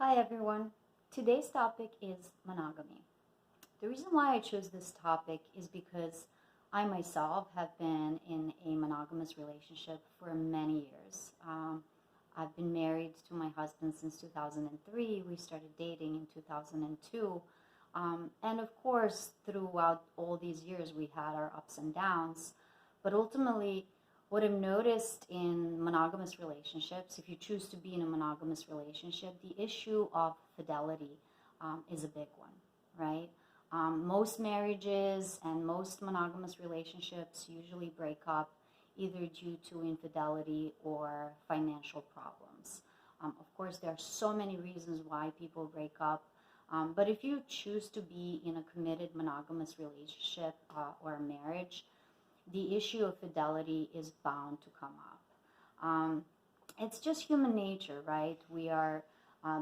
Hi everyone. Today's topic is monogamy. The reason why I chose this topic is because I myself have been in a monogamous relationship for many years. I've been married to my husband since 2003. We started dating in 2002. And of course, throughout all these years, we had our ups and downs. But ultimately, what I've noticed in monogamous relationships, if you choose to be in a monogamous relationship, the issue of fidelity is a big one, right? Most marriages and most monogamous relationships usually break up either due to infidelity or financial problems. Of course, there are so many reasons why people break up, but if you choose to be in a committed monogamous relationship or a marriage, the issue of fidelity is bound to come up. It's just human nature, right? We are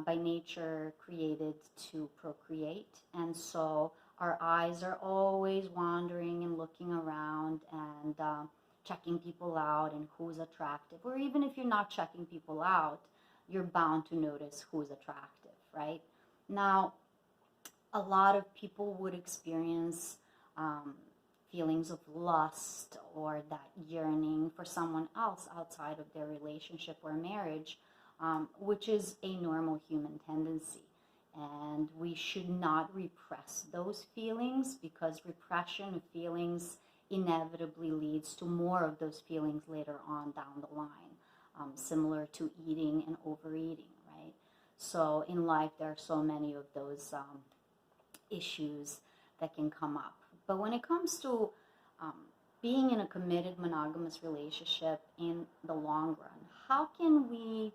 by nature created to procreate, and so our eyes are always wandering and looking around and checking people out and who's attractive. Or even if you're not checking people out, you're bound to notice who's attractive, right? Now, a lot of people would experience feelings of lust or that yearning for someone else outside of their relationship or marriage, which is a normal human tendency. And we should not repress those feelings, because repression of feelings inevitably leads to more of those feelings later on down the line, similar to eating and overeating, right? So in life, there are so many of those issues that can come up. But when it comes to being in a committed monogamous relationship in the long run, how can we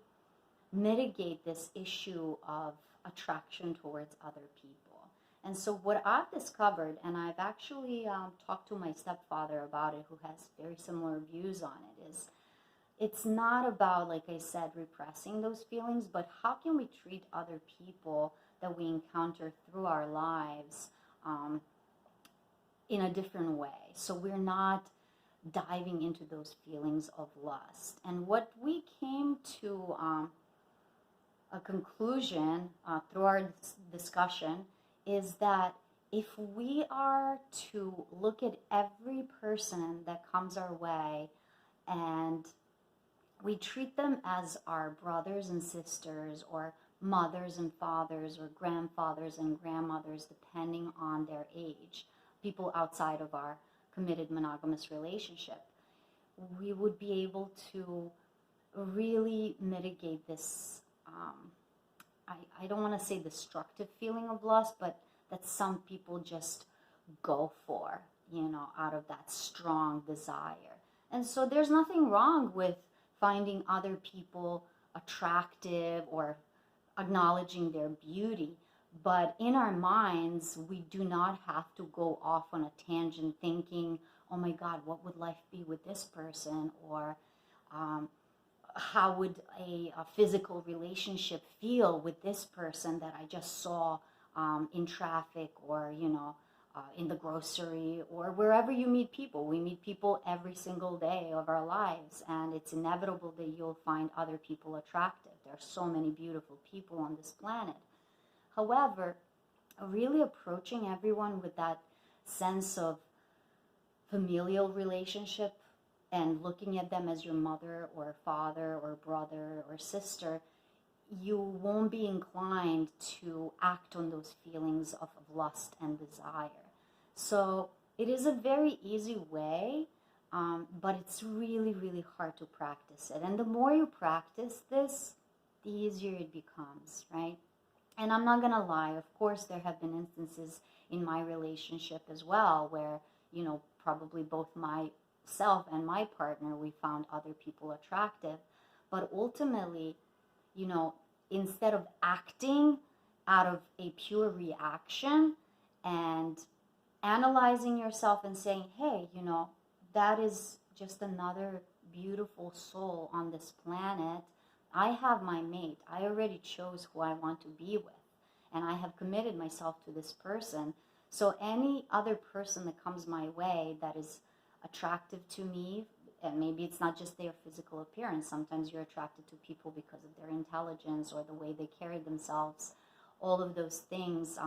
mitigate this issue of attraction towards other people? And so what I've discovered, and I've actually talked to my stepfather about it, who has very similar views on it, is it's not about, like I said, repressing those feelings, but how can we treat other people that we encounter through our lives in a different way, so we're not diving into those feelings of lust. And what we came to a conclusion through our discussion is that if we are to look at every person that comes our way and we treat them as our brothers and sisters, or mothers and fathers, or grandfathers and grandmothers, depending on their age, people outside of our committed monogamous relationship, we would be able to really mitigate this, I don't want to say destructive feeling of lust, but that some people just go for, out of that strong desire. And so there's nothing wrong with finding other people attractive or acknowledging their beauty. But in our minds, we do not have to go off on a tangent thinking, oh my God, what would life be with this person? Or how would a physical relationship feel with this person that I just saw in traffic, or, in the grocery, or wherever you meet people. We meet people every single day of our lives, and it's inevitable that you'll find other people attractive. There are so many beautiful people on this planet. However, really approaching everyone with that sense of familial relationship and looking at them as your mother or father or brother or sister, you won't be inclined to act on those feelings of lust and desire. So it is a very easy way, but it's really, really hard to practice it. And the more you practice this, the easier it becomes, right? And I'm not going to lie, of course, there have been instances in my relationship as well where, probably both myself and my partner, we found other people attractive. But ultimately, instead of acting out of a pure reaction and analyzing yourself and saying, hey, that is just another beautiful soul on this planet. I have my mate. I already chose who I want to be with, and I have committed myself to this person. So any other person that comes my way that is attractive to me And maybe it's not just their physical appearance. Sometimes you're attracted to people because of their intelligence or the way they carry themselves. All of those things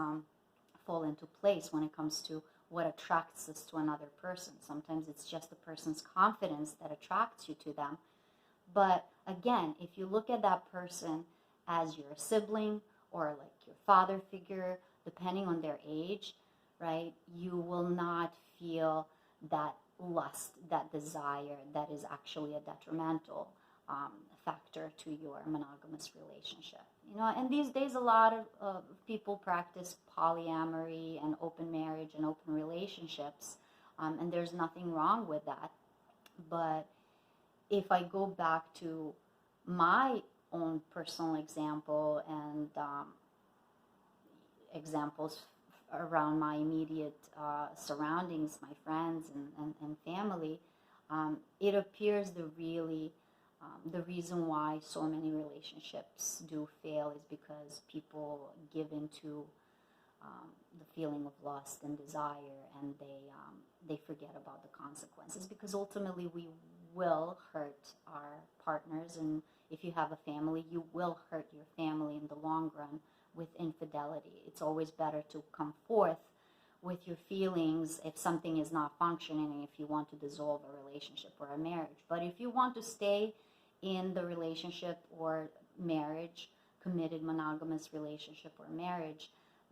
fall into place when it comes to what attracts us to another person. Sometimes it's just the person's confidence that attracts you to them. But again, if you look at that person as your sibling or like your father figure, depending on their age, right, you will not feel that lust, that desire that is actually a detrimental factor to your monogamous relationship. You know, and these days a lot of people practice polyamory and open marriage and open relationships, and there's nothing wrong with that. But if I go back to my own personal example and examples around my immediate surroundings, my friends and family, it appears the reason why so many relationships do fail is because people give into the feeling of lust and desire, and they forget about the consequences, because ultimately we will hurt our partners, and if you have a family, you will hurt your family in the long run with infidelity. It's always better to come forth with your feelings if something is not functioning and if you want to dissolve a relationship or a marriage. But if you want to stay in the relationship or marriage, committed monogamous relationship or marriage,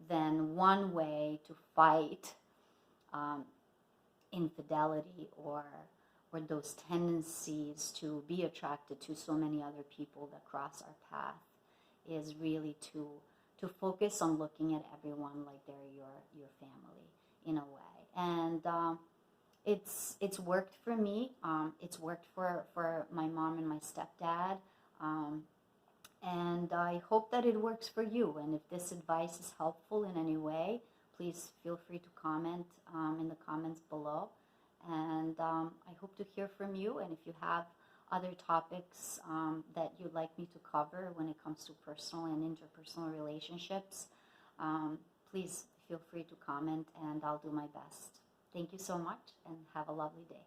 then one way to fight infidelity or those tendencies to be attracted to so many other people that cross our path is really to focus on looking at everyone like they're your family in a way. And it's worked for me. It's worked for my mom and my stepdad. And I hope that it works for you. And if this advice is helpful in any way, please feel free to comment in the comments below. And I hope to hear from you. And if you have other topics that you'd like me to cover when it comes to personal and interpersonal relationships, please feel free to comment and I'll do my best. Thank you so much and have a lovely day.